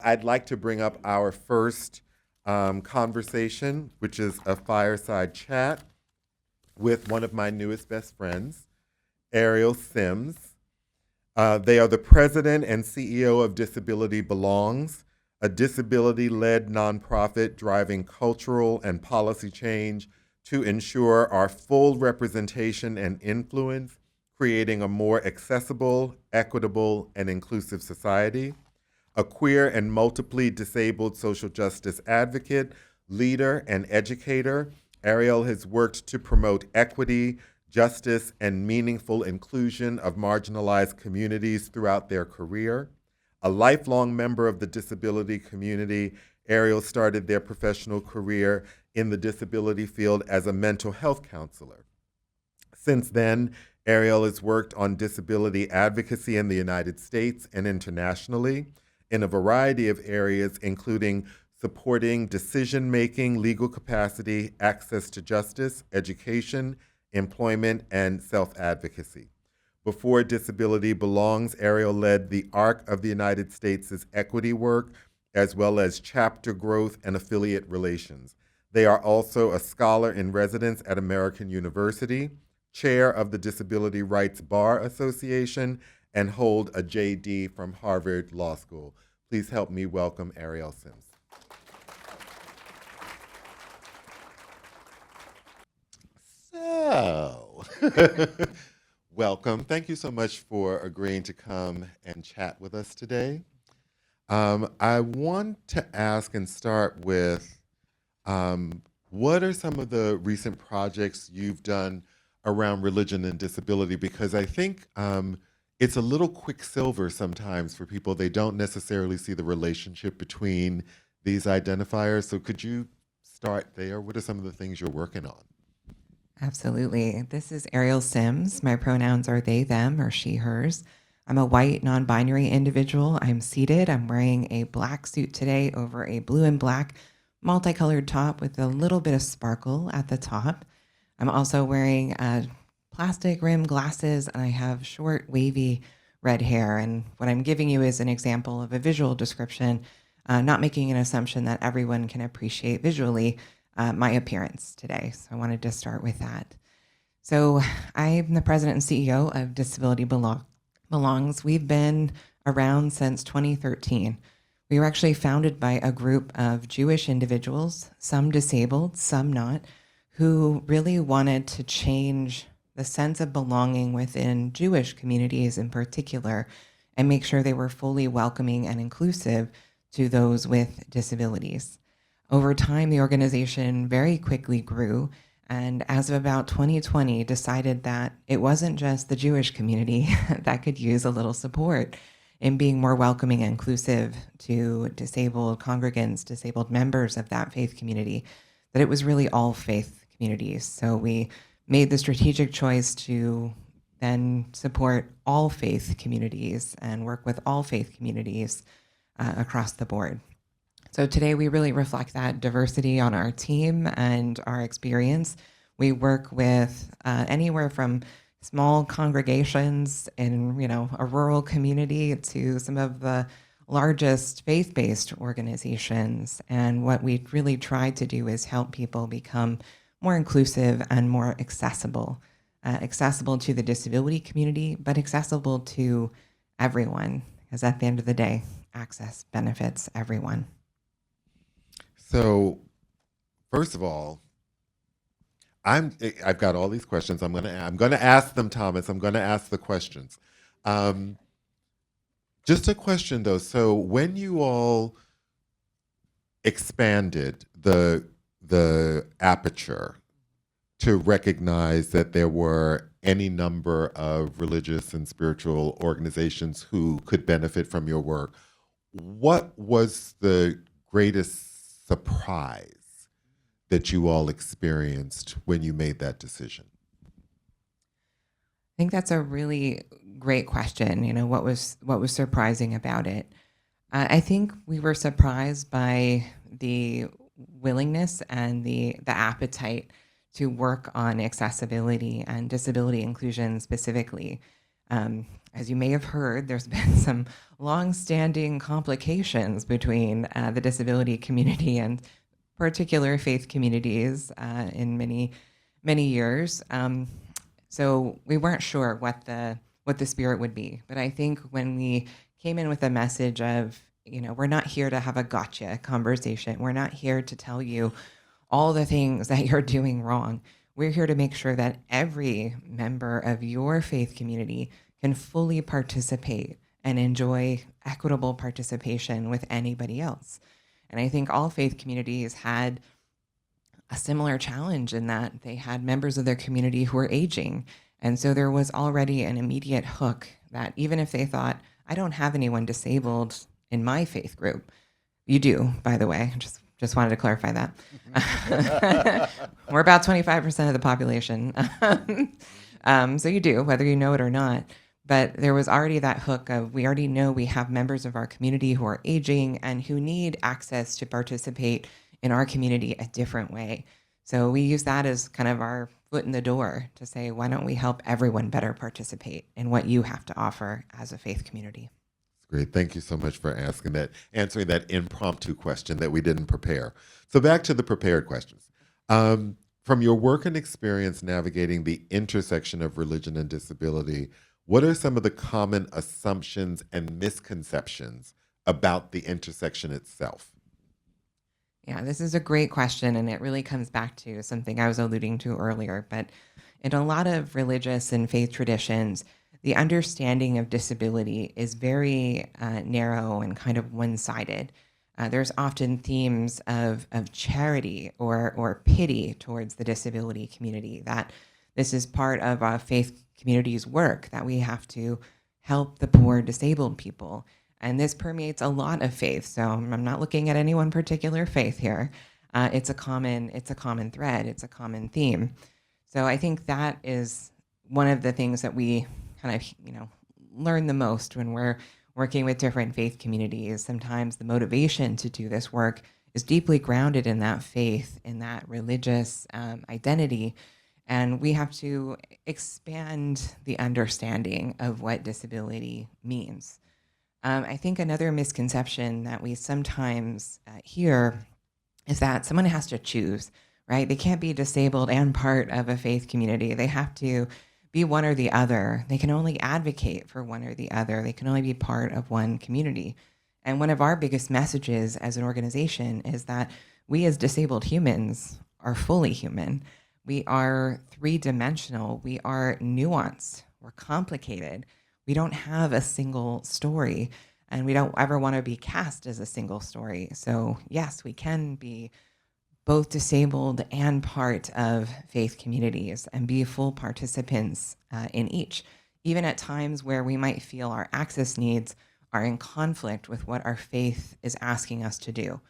I'd like to bring up our first conversation, which is a fireside chat with one of my newest best friends, Ariel Sims. They are the president and CEO of Disability Belongs, a disability led nonprofit driving cultural and policy change to ensure our full representation and influence, creating a more accessible, equitable, and inclusive society. A queer and multiply disabled social justice advocate, leader, and educator, Ariel has worked to promote equity, justice, and meaningful inclusion of marginalized communities throughout their career. A lifelong member of the disability community, Ariel started their professional career in the disability field as a mental health counselor. Since then, Ariel has worked on disability advocacy in the United States and internationally in a variety of areas, including supporting decision making, legal capacity, access to justice, education, employment, and self advocacy. Before Disability Belongs, Ariel led the ARC of the United States' equity work, as well as chapter growth and affiliate relations. They are also a scholar in residence at American University, chair of the Disability Rights Bar Association, and hold a JD from Harvard Law School. Please help me welcome Ariel Sims. So, welcome. Thank you so much for agreeing to come and chat with us today. I want to ask and start with what are some of the recent projects you've done around religion and disability? Because I think it's a little quicksilver sometimes for people. They don't necessarily see the relationship between these identifiers. So could you start there? What are some of the things you're working on? Absolutely. This is Ariel Sims. My pronouns are they, them, or she, hers. I'm a white, non binary individual. I'm seated. I'm wearing a black suit today over a blue and black multicolored top with a little bit of sparkle at the top. I'm also wearing plastic rim glasses, and I have short, wavy red hair. And what I'm giving you is an example of a visual description, not making an assumption that everyone can appreciate visually my appearance today. So I wanted to start with that. So I'm the president and CEO of Disability Belongs. We've been around since 2013. We were actually founded by a group of Jewish individuals, some disabled, some not, who really wanted to change the sense of belonging within Jewish communities in particular and make sure they were fully welcoming and inclusive to those with disabilities. Over time, the organization very quickly grew, and as of about 2020, decided that it wasn't just the Jewish community that could use a little support in being more welcoming and inclusive to disabled congregants, disabled members of that faith community, that it was really all faith communities. So we made the strategic choice to then support all faith communities and work with all faith communities across the board. So today we really reflect that diversity on our team and our experience. We work with anywhere from small congregations in a rural community to some of the largest faith-based organizations. And what we really try to do is help people become more inclusive and more accessible, accessible to the disability community, but accessible to everyone, because at the end of the day, access benefits everyone. So, first of all, I've got all these questions. I'm gonna ask them, Thomas. I'm gonna ask the questions. Um, just a question though. So when you all expanded the aperture to recognize that there were any number of religious and spiritual organizations who could benefit from your work, what was the greatest surprise that you all experienced when you made that decision? I think that's a really great question. What was surprising about it? I think we were surprised by the willingness and the appetite to work on accessibility and disability inclusion specifically. As you may have heard, there's been some long-standing complications between the disability community and particular faith communities in many years. So we weren't sure what the spirit would be. But I think when we came in with a message of, we're not here to have a gotcha conversation. We're not here to tell you all the things that you're doing wrong. We're here to make sure that every member of your faith community can fully participate and enjoy equitable participation with anybody else. And I think all faith communities had a similar challenge in that they had members of their community who were aging. And so there was already an immediate hook that even if they thought, I don't have anyone disabled in my faith group, you do, by the way, just wanted to clarify that. We're about 25% of the population. So you do, whether you know it or not. But there was already that hook of, we already know we have members of our community who are aging and who need access to participate in our community a different way. So we use that as kind of our foot in the door to say, why don't we help everyone better participate in what you have to offer as a faith community? Great. Thank you so much for answering that impromptu question that we didn't prepare. So back to the prepared questions. From your work and experience navigating the intersection of religion and disability, what are some of the common assumptions and misconceptions about the intersection itself? Yeah, this is a great question, and it really comes back to something I was alluding to earlier. But in a lot of religious and faith traditions, the understanding of disability is very narrow and kind of one-sided. There's often themes of charity or pity towards the disability community, that this is part of a faith community's work, that we have to help the poor disabled people. And this permeates a lot of faith. So I'm not looking at any one particular faith here. It's a common thread. It's a common theme. So I think that is one of the things that we kind of, learn the most when we're working with different faith communities. Sometimes the motivation to do this work is deeply grounded in that faith, in that religious identity. And we have to expand the understanding of what disability means. I think another misconception that we sometimes hear is that someone has to choose, right? They can't be disabled and part of a faith community. They have to be one or the other. They can only advocate for one or the other. They can only be part of one community. And one of our biggest messages as an organization is that we as disabled humans are fully human. We are three-dimensional. We are nuanced. We're complicated. We don't have a single story, and we don't ever want to be cast as a single story. So yes, we can be both disabled and part of faith communities and be full participants in each, even at times where we might feel our access needs are in conflict with what our faith is asking us to do.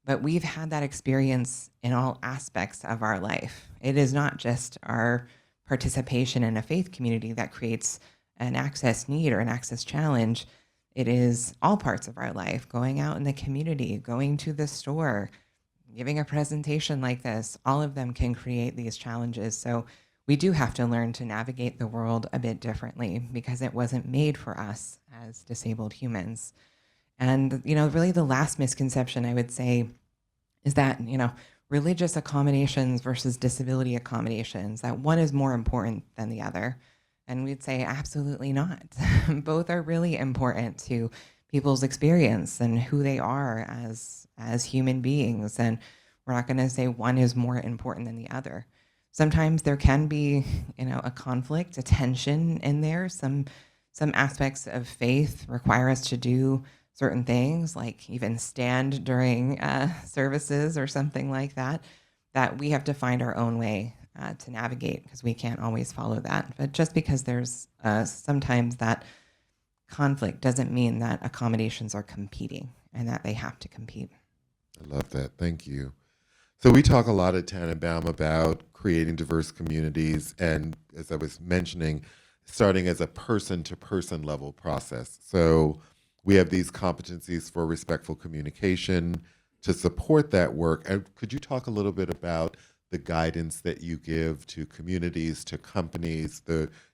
But we've had that experience in all aspects of our life. It is not just our participation in a faith community that creates an access need or an access challenge. It is all parts of our life, going out in the community, going to the store, giving a presentation like this. All of them can create these challenges. So we do have to learn to navigate the world a bit differently because it wasn't made for us as disabled humans. And, really the last misconception I would say is that, religious accommodations versus disability accommodations, that one is more important than the other. And we'd say absolutely not. Both are really important to people's experience and who they are as human beings. And we're not going to say one is more important than the other. Sometimes there can be, a conflict, a tension in there. Some aspects of faith require us to do certain things, like even stand during services or something like that, that we have to find our own way to navigate because we can't always follow that. But just because there's sometimes that conflict doesn't mean that accommodations are competing and that they have to compete. I love that. Thank you. So we talk a lot at Tannenbaum about creating diverse communities and, as I was mentioning, starting as a person-to-person level process. So we have these competencies for respectful communication to support that work. And could you talk a little bit about the guidance that you give to communities, to companies,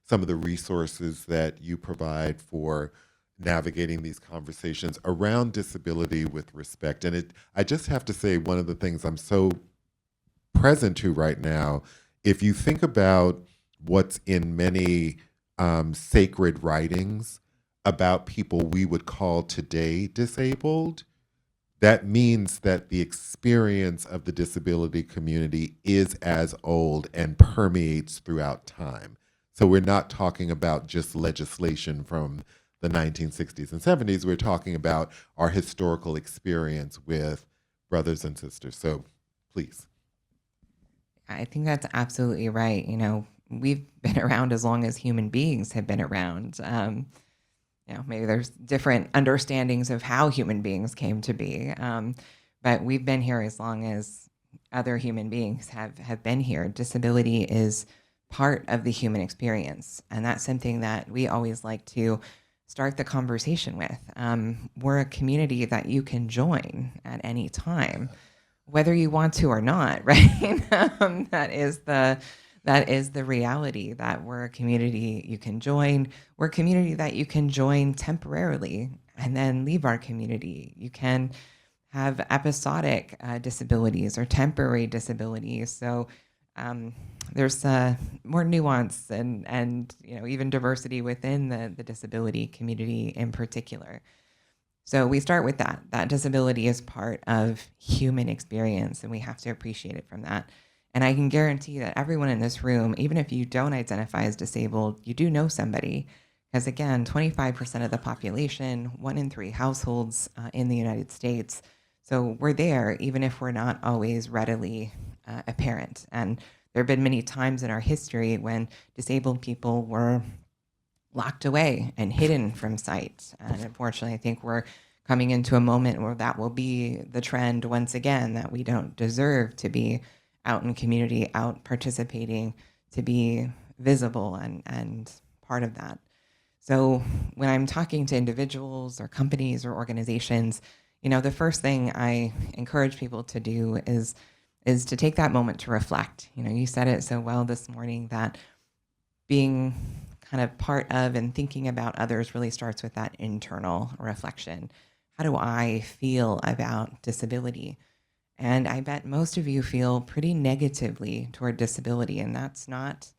some of the resources that you provide for navigating these conversations around disability with respect. And I just have to say, one of the things I'm so present to right now, if you think about what's in many sacred writings about people we would call today disabled, that means that the experience of the disability community is as old and permeates throughout time. So we're not talking about just legislation from the 1960s and 70s. We're talking about our historical experience with brothers and sisters. So please. I think that's absolutely right. We've been around as long as human beings have been around. Maybe there's different understandings of how human beings came to be, but we've been here as long as other human beings have been here. Disability is part of the human experience, and that's something that we always like to start the conversation with. We're a community that you can join at any time, whether you want to or not, right? That is the reality, that we're a community you can join. We're a community that you can join temporarily and then leave our community. You can have episodic disabilities or temporary disabilities. So there's more nuance and even diversity within the disability community in particular. So we start with that disability is part of human experience, and we have to appreciate it from that. And I can guarantee that everyone in this room, even if you don't identify as disabled, you do know somebody. Because again, 25% of the population, 1 in 3 households in the United States. So we're there, even if we're not always readily apparent. And there have been many times in our history when disabled people were locked away and hidden from sight. And unfortunately, I think we're coming into a moment where that will be the trend once again, that we don't deserve to be out in community, out participating, to be visible and part of that. So when I'm talking to individuals or companies or organizations, the first thing I encourage people to do is to take that moment to reflect. You said it so well this morning that being kind of part of and thinking about others really starts with that internal reflection. How do I feel about disability? And I bet most of you feel pretty negatively toward disability, and it's not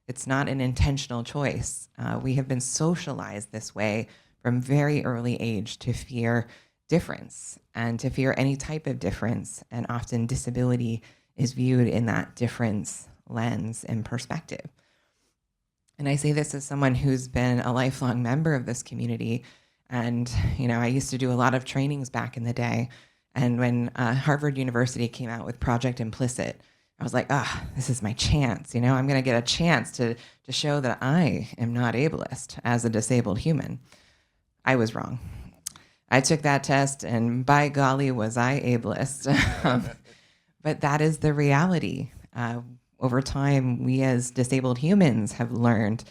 an intentional choice. We have been socialized this way from very early age to fear difference and to fear any type of difference. And often disability is viewed in that difference lens and perspective. And I say this as someone who's been a lifelong member of this community. And, I used to do a lot of trainings back in the day. And when Harvard University came out with Project Implicit, I was like, this is my chance. I'm going to get a chance to show that I am not ableist as a disabled human. I was wrong. I took that test, and by golly, was I ableist. But that is the reality. Over time, we as disabled humans have learned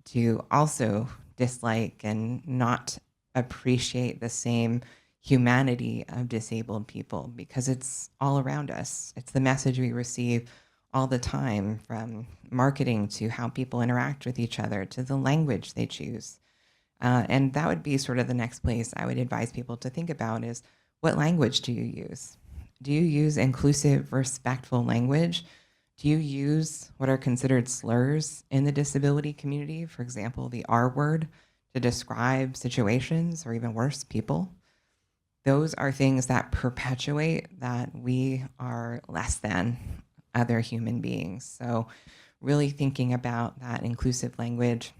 to also dislike and not appreciate the same humanity of disabled people, because it's all around us. It's the message we receive all the time, from marketing to how people interact with each other to the language they choose. And that would be sort of the next place I would advise people to think about is, what language do you use? Do you use inclusive, respectful language? Do you use what are considered slurs in the disability community? For example, the R word to describe situations, or even worse, people. Those are things that perpetuate that we are less than other human beings. So really thinking about that inclusive language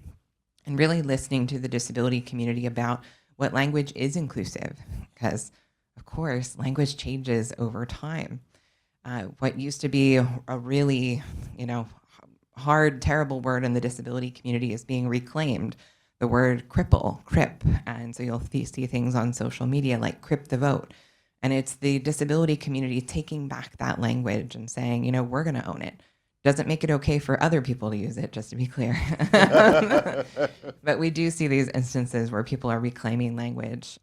and really listening to the disability community about what language is inclusive, because of course, language changes over time. What used to be a really, hard, terrible word in the disability community is being reclaimed. The word cripple, crip. And so you'll see things on social media like crip the vote. And it's the disability community taking back that language and saying, we're going to own it. Doesn't make it okay for other people to use it, just to be clear. But we do see these instances where people are reclaiming language.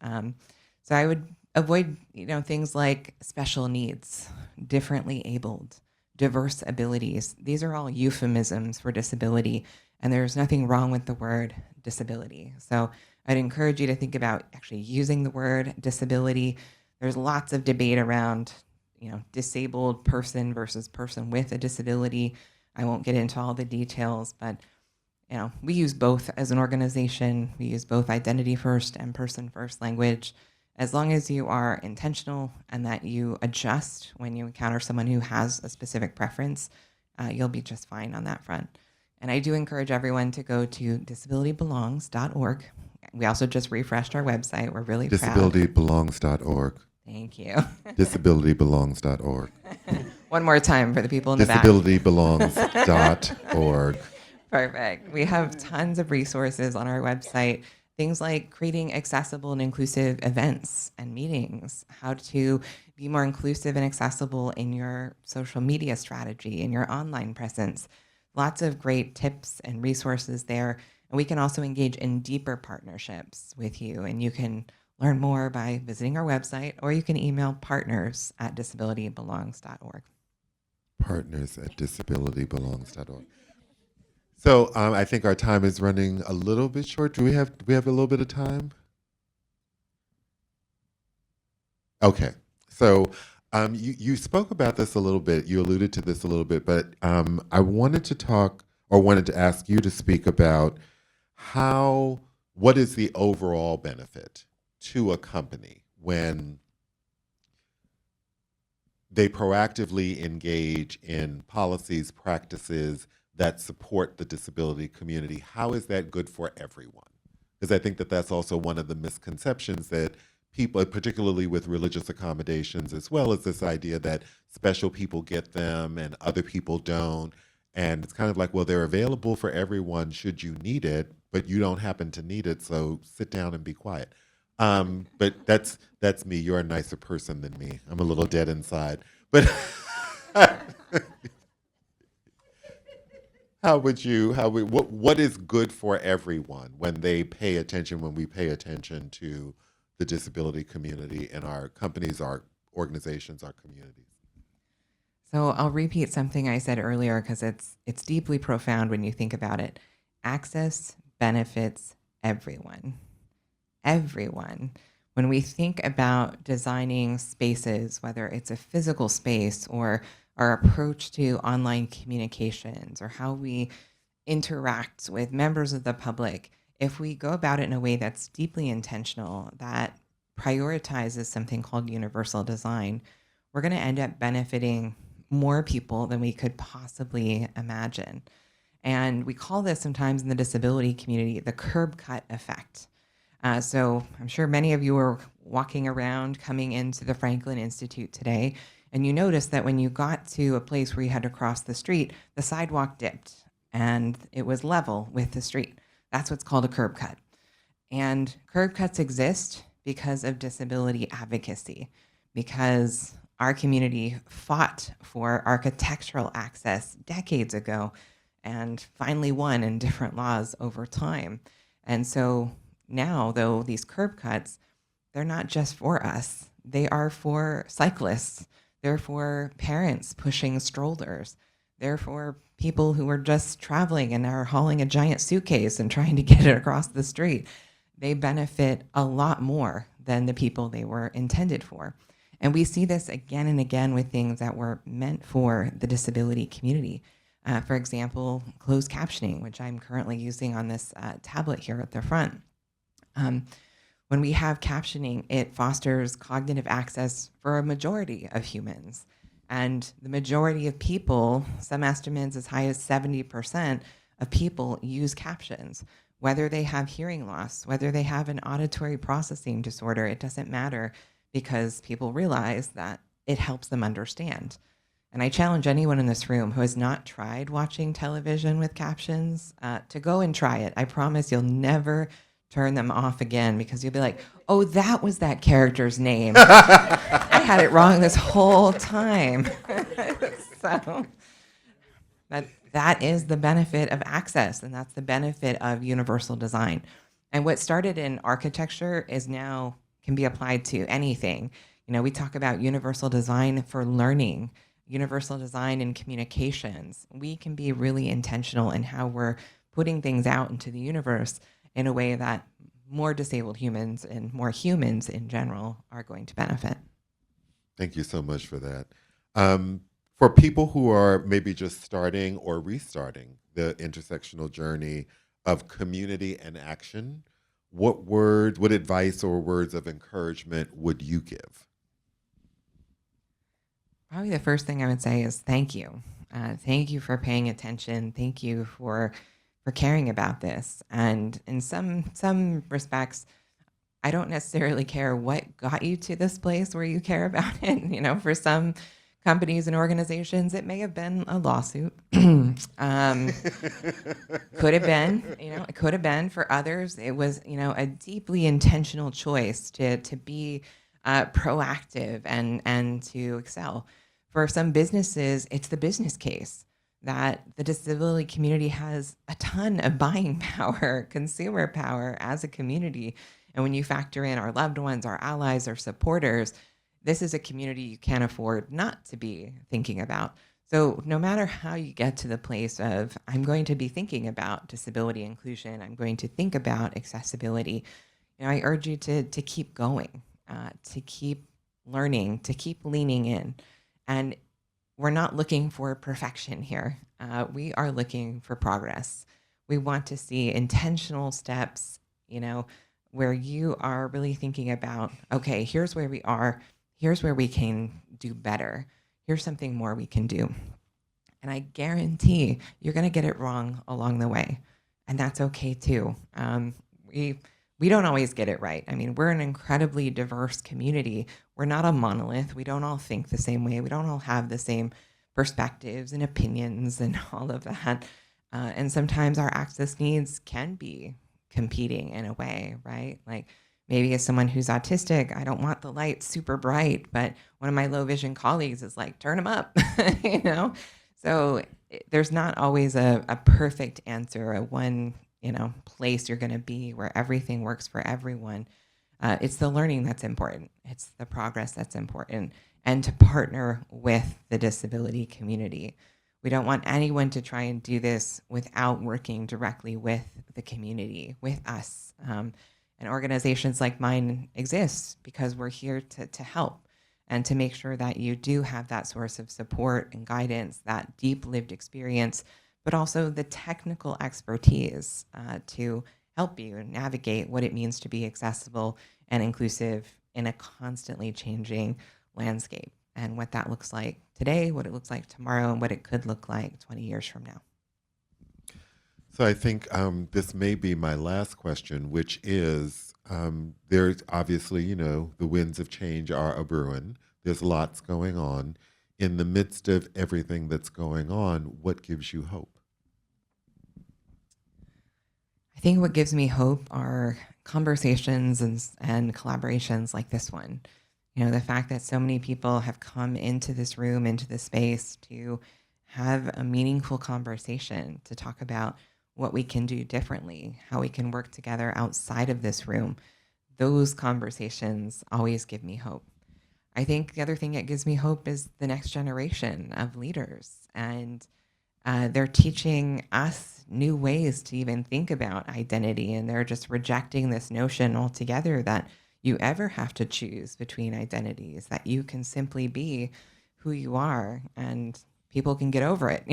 So I would avoid, things like special needs, differently abled, diverse abilities. These are all euphemisms for disability, and there's nothing wrong with the word disability. So I'd encourage you to think about actually using the word disability. There's lots of debate around, disabled person versus person with a disability. I won't get into all the details, but we use both as an organization. We use both identity first and person first language. As long as you are intentional and that you adjust when you encounter someone who has a specific preference, you'll be just fine on that front. And I do encourage everyone to go to disabilitybelongs.org. We also just refreshed our website. We're really proud. Disabilitybelongs.org. Thank you. Disabilitybelongs.org. One more time for the people in the back. Disabilitybelongs.org. Perfect. We have tons of resources on our website, things like creating accessible and inclusive events and meetings, how to be more inclusive and accessible in your social media strategy, in your online presence. Lots of great tips and resources there. And we can also engage in deeper partnerships with you. And you can learn more by visiting our website, or you can email partners@disabilitybelongs.org. Partners@disabilitybelongs.org. So I think our time is running a little bit short. Do we have a little bit of time? Okay. So you spoke about this a little bit. You alluded to this a little bit, but I wanted to ask you to speak about what is the overall benefit to a company when they proactively engage in policies, practices that support the disability community. How is that good for everyone? Because I think that that's also one of the misconceptions that people, particularly with religious accommodations, as well as this idea that special people get them and other people don't. And it's kind of like, well, they're available for everyone should you need it, but you don't happen to need it, so sit down and be quiet. But that's me. You're a nicer person than me. I'm a little dead inside. But what is good for everyone when we pay attention to the disability community in our companies, our organizations, our communities? So I'll repeat something I said earlier because it's deeply profound when you think about it. Access benefits everyone. Everyone. When we think about designing spaces, whether it's a physical space or our approach to online communications or how we interact with members of the public, if we go about it in a way that's deeply intentional, that prioritizes something called universal design, we're going to end up benefiting more people than we could possibly imagine. And we call this sometimes in the disability community the curb cut effect. So I'm sure many of you are walking around coming into the Franklin Institute today, and you noticed that when you got to a place where you had to cross the street, the sidewalk dipped and it was level with the street. That's what's called a curb cut. And curb cuts exist because of disability advocacy, because our community fought for architectural access decades ago and finally won in different laws over time. And so now, though, these curb cuts, they're not just for us. They are for cyclists. They're for parents pushing strollers. They're for people who are just traveling and are hauling a giant suitcase and trying to get it across the street. They benefit a lot more than the people they were intended for. And we see this again and again with things that were meant for the disability community. For example, closed captioning, which I'm currently using on this tablet here at the front. When we have captioning, it fosters cognitive access for a majority of humans. And the majority of people, some estimates as high as 70% of people use captions, whether they have hearing loss, whether they have an auditory processing disorder, it doesn't matter, because people realize that it helps them understand. And I challenge anyone in this room who has not tried watching television with captions to go and try it. I promise you'll never turn them off again, because you'll be like, oh, that was that character's name. I had it wrong this whole time. So that is the benefit of access, and that's the benefit of universal design. And what started in architecture is now can be applied to anything. We talk about universal design for learning. universal design and communications, we can be really intentional in how we're putting things out into the universe in a way that more disabled humans and more humans in general are going to benefit. Thank you so much for that. For people who are maybe just starting or restarting the intersectional journey of community and action, what advice or words of encouragement would you give? Probably the first thing I would say is thank you. Thank you for paying attention. Thank you for caring about this. And in some respects, I don't necessarily care what got you to this place where you care about it. For some companies and organizations, it may have been a lawsuit. Could have been, it could have been. For others, it was, a deeply intentional choice to be proactive and to excel. For some businesses, it's the business case that the disability community has a ton of buying power, consumer power as a community. And when you factor in our loved ones, our allies, our supporters, this is a community you can't afford not to be thinking about. So no matter how you get to the place of, I'm going to be thinking about disability inclusion, I'm going to think about accessibility, I urge you to keep going, to keep learning, to keep leaning in. And we're not looking for perfection here. We are looking for progress. We want to see intentional steps, where you are really thinking about, okay, here's where we are. Here's where we can do better. Here's something more we can do. And I guarantee you're going to get it wrong along the way. And that's okay too. We don't always get it right. I mean, we're an incredibly diverse community. We're not a monolith. We don't all think the same way. We don't all have the same perspectives and opinions and all of that. And sometimes our access needs can be competing in a way, right? Like maybe as someone who's autistic, I don't want the lights super bright, but one of my low vision colleagues is like, turn them up, So there's not always a perfect answer, a one, place you're going to be where everything works for everyone. It's the learning that's important. It's the progress that's important, and to partner with the disability community. We don't want anyone to try and do this without working directly with the community, with us. And organizations like mine exist because we're here to help and to make sure that you do have that source of support and guidance, that deep lived experience, but also the technical expertise to help you navigate what it means to be accessible and inclusive in a constantly changing landscape, and what that looks like today, what it looks like tomorrow, and what it could look like 20 years from now. So I think this may be my last question, which is there's obviously, the winds of change are a brewing. There's lots going on. In the midst of everything that's going on, what gives you hope? I think what gives me hope are conversations and collaborations like this one. The fact that so many people have come into this room, into this space to have a meaningful conversation, to talk about what we can do differently, how we can work together outside of this room. Those conversations always give me hope. I think the other thing that gives me hope is the next generation of leaders. And they're teaching us new ways to even think about identity. And they're just rejecting this notion altogether that you ever have to choose between identities, that you can simply be who you are and people can get over it.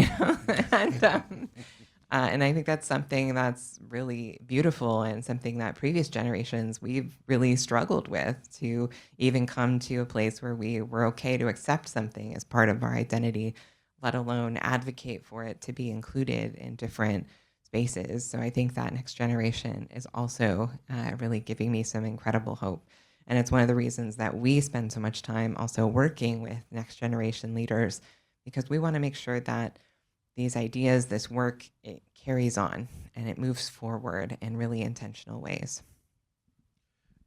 And I think that's something that's really beautiful and something that previous generations we've really struggled with, to even come to a place where we were okay to accept something as part of our identity, let alone advocate for it to be included in different spaces. So I think that next generation is also really giving me some incredible hope. And it's one of the reasons that we spend so much time also working with next generation leaders, because we want to make sure that these ideas, this work, it carries on and it moves forward in really intentional ways.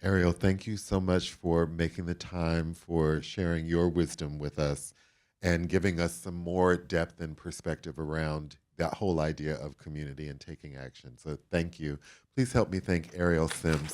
Ariel, thank you so much for making the time, for sharing your wisdom with us and giving us some more depth and perspective around that whole idea of community and taking action. So thank you. Please help me thank Ariel Sims.